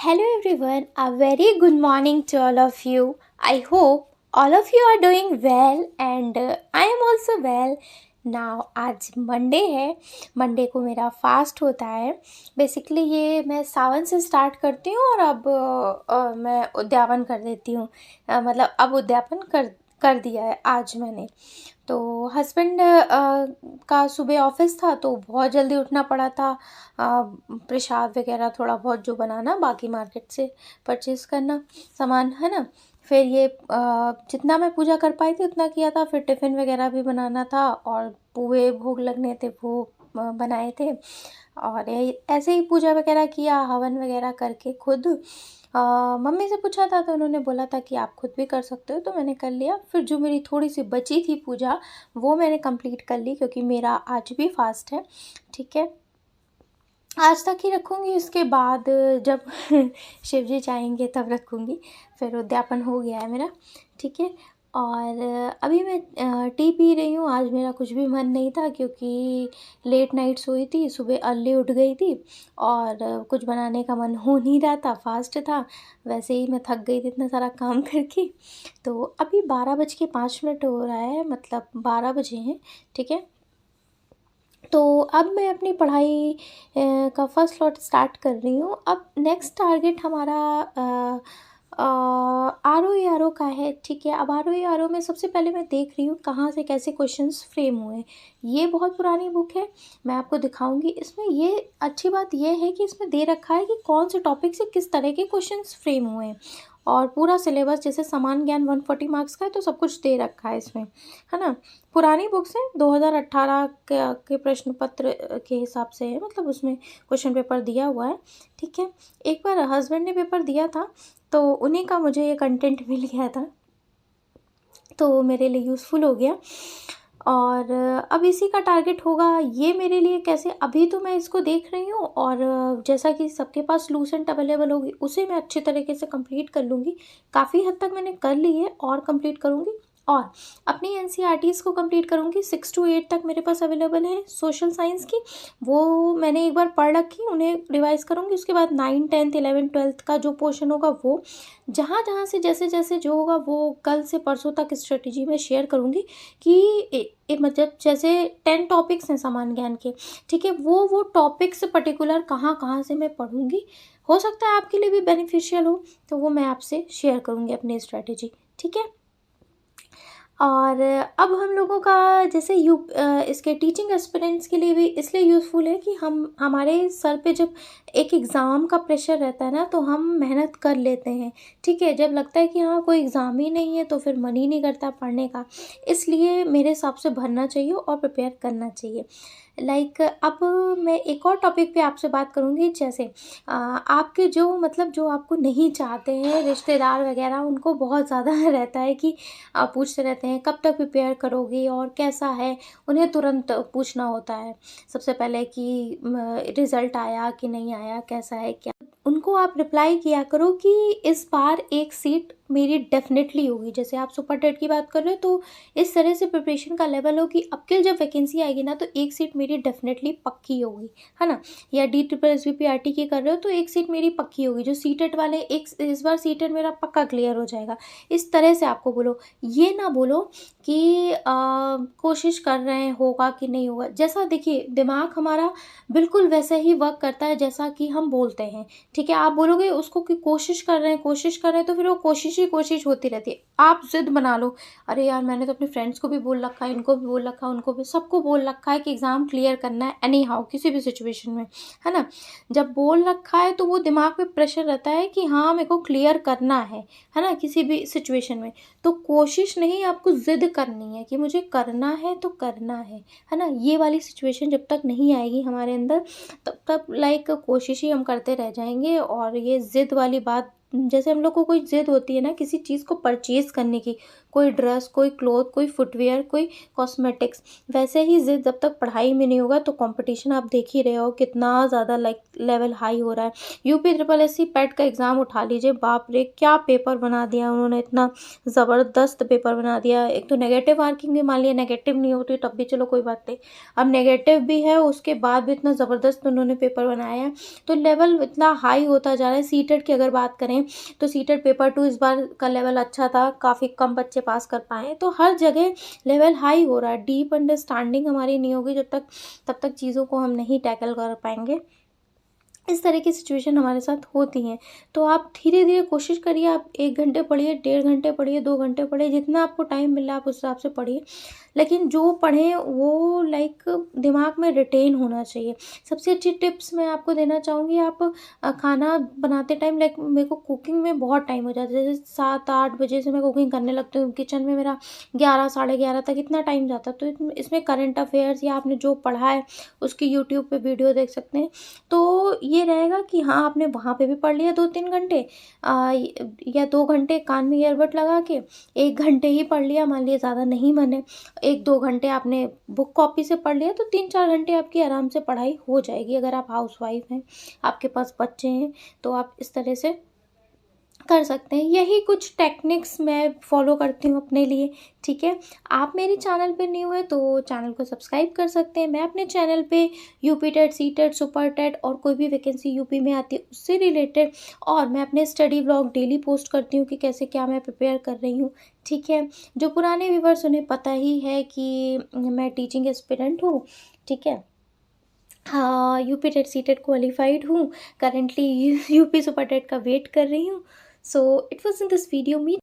Hello everyone, a very good morning to all of you. I hope all of you are doing well and I am also well. Now आज Monday है। Monday को मेरा fast होता है। Basically ये मैं सावन से start करती हूँ और अब मैं उद्यापन कर देती हूँ। मतलब अब उद्यापन कर दिया है आज मैंने। तो हस्बैंड का सुबह ऑफिस था तो बहुत जल्दी उठना पड़ा था। प्रसाद वगैरह थोड़ा बहुत जो बनाना, बाकी मार्केट से परचेज करना सामान, है ना। फिर ये जितना मैं पूजा कर पाई थी उतना किया था। फिर टिफ़िन वगैरह भी बनाना था और पुए भोग लगने थे, वो बनाए थे। और ऐसे ही पूजा वगैरह किया, हवन वगैरह करके खुद। मम्मी से पूछा था तो उन्होंने बोला था कि आप खुद भी कर सकते हो, तो मैंने कर लिया। फिर जो मेरी थोड़ी सी बची थी पूजा वो मैंने कंप्लीट कर ली, क्योंकि मेरा आज भी फास्ट है। ठीक है, आज तक ही रखूँगी, उसके बाद जब शिव जी चाहेंगे तब रखूँगी। फिर उद्यापन हो गया है मेरा। ठीक है, और अभी मैं टी पी रही हूँ। आज मेरा कुछ भी मन नहीं था क्योंकि लेट नाइट सोई थी, सुबह अर्ली उठ गई थी और कुछ बनाने का मन हो नहीं रहा था, फास्ट था। वैसे ही मैं थक गई थी इतना सारा काम करके। तो अभी 12:05 हो रहा है, मतलब 12 बजे हैं। ठीक है, तो अब मैं अपनी पढ़ाई का फर्स्ट लॉट स्टार्ट कर रही हूँ। अब नेक्स्ट टारगेट हमारा आर ओ आर ओ का है। ठीक है, अब आर ओ में सबसे पहले मैं देख रही हूँ कहाँ से कैसे क्वेश्चंस फ्रेम हुए हैं। ये बहुत पुरानी बुक है, मैं आपको दिखाऊंगी। इसमें ये अच्छी बात ये है कि इसमें दे रखा है कि कौन से टॉपिक से किस तरह के क्वेश्चंस फ्रेम हुए हैं, और पूरा सिलेबस जैसे समान ज्ञान 140 मार्क्स का है तो सब कुछ दे रखा है इसमें, है ना। पुरानी बुक्स हैं, 2018 के प्रश्न पत्र के हिसाब से है, मतलब उसमें क्वेश्चन पेपर दिया हुआ है। ठीक है, एक बार हस्बैंड ने पेपर दिया था तो उन्हीं का मुझे ये कंटेंट मिल गया था, तो मेरे लिए यूज़फुल हो गया। और अब इसी का टारगेट होगा। ये मेरे लिए कैसे, अभी तो मैं इसको देख रही हूँ और जैसा कि सबके पास लूसेंट अवेलेबल होगी उसे मैं अच्छी तरीके से कंप्लीट कर लूँगी। काफ़ी हद तक मैंने कर ली है और कंप्लीट करूँगी, और अपनी एनसीईआरटीज़ को कंप्लीट करूँगी। 6 to 8 तक मेरे पास अवेलेबल है सोशल साइंस की, वो मैंने एक बार पढ़ रखी, उन्हें रिवाइज़ करूँगी। उसके बाद 9, 10th, 11th, 12th का जो पोर्शन होगा वो जहाँ जहाँ से जैसे जैसे जो होगा वो कल से परसों तक स्ट्रेटजी में शेयर करूँगी कि मतलब जैसे 10 टॉपिक्स हैं सामान्य ज्ञान के। ठीक है, वो टॉपिक्स पर्टिकुलर कहाँ कहाँ से मैं पढ़ूँगी, हो सकता है आपके लिए भी बेनिफिशियल हो, तो वो मैं आपसे शेयर करूँगी अपनी स्ट्रेटजी। ठीक है, और अब हम लोगों का जैसे इसके टीचिंग एस्पिरेंट्स के लिए भी इसलिए यूज़फुल है कि हमारे सर पे जब एक एग्ज़ाम का प्रेशर रहता है ना तो हम मेहनत कर लेते हैं। ठीक है, जब लगता है कि हाँ कोई एग्ज़ाम ही नहीं है तो फिर मन ही नहीं करता पढ़ने का। इसलिए मेरे हिसाब से भरना चाहिए और प्रिपेयर करना चाहिए। अब मैं एक और टॉपिक पे आपसे बात करूँगी। जैसे आपके जो मतलब जो आपको नहीं चाहते हैं रिश्तेदार वगैरह, उनको बहुत ज़्यादा रहता है कि पूछते रहते हैं कब तक प्रिपेयर करोगी और कैसा है। उन्हें तुरंत पूछना होता है सबसे पहले कि रिज़ल्ट आया कि नहीं आया, कैसा है क्या। उनको आप रिप्लाई किया करो कि इस बार एक सीट मेरी डेफिनेटली होगी। जैसे आप सुपर टेट की बात कर रहे हो तो इस तरह से प्रिपरेशन का लेवल हो कि अब की जब वैकेंसी आएगी ना तो एक सीट मेरी डेफिनेटली पक्की होगी, है ना। या DSSBPRT की कर रहे हो तो एक सीट मेरी पक्की होगी। जो सीटेट वाले, एक इस बार सीटेट मेरा पक्का क्लियर हो जाएगा। इस तरह से आपको बोलो, ये ना बोलो कि कोशिश कर रहे हैं होगा कि नहीं होगा। जैसा देखिए दिमाग हमारा बिल्कुल वैसा ही वर्क करता है जैसा कि हम बोलते हैं। ठीक है, आप बोलोगे उसको कि कोशिश कर रहे हैं तो फिर वो कोशिश ही कोशिश होती रहती है। आप जिद बना लो, अरे यार मैंने तो अपने फ्रेंड्स को भी बोल रखा है, इनको भी बोल रखा है, उनको भी, सबको बोल रखा है कि एग्ज़ाम क्लियर करना है एनी हाउ, किसी भी सिचुएशन में, है ना। जब बोल रखा है तो वो दिमाग पे प्रेशर रहता है कि हाँ मेरे को क्लियर करना है ना, किसी भी सिचुएशन में। तो कोशिश नहीं, आपको जिद करनी है कि मुझे करना है तो करना है ना। ये वाली सिचुएशन जब तक नहीं आएगी हमारे अंदर तब तक कोशिश ही हम करते रह जाएंगे। और ये ज़िद वाली बात, जैसे हम लोग को कोई ज़िद होती है ना किसी चीज़ को परचेज़ करने की, कोई ड्रेस, कोई क्लॉथ, कोई फुटवियर, कोई कॉस्मेटिक्स। वैसे ही ज़िद जब तक पढ़ाई में नहीं होगा तो कंपटीशन आप देख ही रहे हो कितना ज़्यादा लाइक लेवल हाई हो रहा है। यूपी ट्रिपल एससी पेट का एग्ज़ाम उठा लीजिए, बाप रे क्या पेपर बना दिया उन्होंने, इतना ज़बरदस्त पेपर बना दिया। एक तो नेगेटिव मार्किंग भी, मान लिया नेगेटिव नहीं होती तब भी चलो कोई बात नहीं, अब नेगेटिव भी है उसके बाद भी इतना ज़बरदस्त उन्होंने पेपर बनाया है, तो लेवल इतना हाई होता जा रहा है। सीटेट की अगर बात करें तो सीटेट पेपर 2 इस बार का लेवल अच्छा था, काफ़ी कम बच्चे पास कर पाए, तो हर जगह लेवल हाई हो रहा है। डीप अंडरस्टैंडिंग हमारी नहीं होगी तब तक चीज़ों को हम नहीं टैकल कर पाएंगे। इस तरह की सिचुएशन हमारे साथ होती हैं। तो आप धीरे-धीरे कोशिश करिए, आप 1 घंटे पढ़िए, 1.5 घंटे पढ़िए, 2 घंटे पढ़िए, जितना आपको टाइम मिल रहा है आप उस हिसाब से पढ़िए। लेकिन जो पढ़ें वो लाइक दिमाग में रिटेन होना चाहिए। सबसे अच्छी टिप्स मैं आपको देना चाहूँगी, आप खाना बनाते टाइम लाइक मेरे को कुकिंग में बहुत टाइम हो जाता है। जैसे 7-8 बजे से मैं कुकिंग करने लगती हूँ, किचन में मेरा 11 साढ़े 11 तक इतना टाइम जाता है। तो इसमें करंट अफेयर्स या आपने जो पढ़ा है उसकी यूट्यूब पे वीडियो देख सकते हैं। तो ये रहेगा कि हाँ, आपने वहाँ पे भी पढ़ लिया 2-3 घंटे, या 2 घंटे कान में ईयरबड लगा के 1 घंटे ही पढ़ लिया, मान लिया ज़्यादा नहीं बने, 1-2 घंटे आपने बुक कॉपी से पढ़ लिया, तो 3-4 घंटे आपकी आराम से पढ़ाई हो जाएगी। अगर आप हाउसवाइफ हैं, आपके पास बच्चे हैं, तो आप इस तरह से कर सकते हैं। यही कुछ टेक्निक्स मैं फॉलो करती हूँ अपने लिए, ठीक है। आप मेरे चैनल पे न्यू है तो चैनल को सब्सक्राइब कर सकते हैं। मैं अपने चैनल पे UP TET, CTET, super TET और कोई भी वैकेंसी यूपी में आती है उससे रिलेटेड, और मैं अपने स्टडी ब्लॉग डेली पोस्ट करती हूँ कि कैसे क्या मैं प्रिपेयर कर रही हूँ, ठीक है। जो पुराने व्यूवर्स उन्हें पता ही है कि मैं टीचिंग एस्पिरेंट हूँ, ठीक है। हाँ, UP TET CTET qualified हूँ, करेंटली यूपी सुपर टेट का वेट कर रही हूँ। So it was in this video me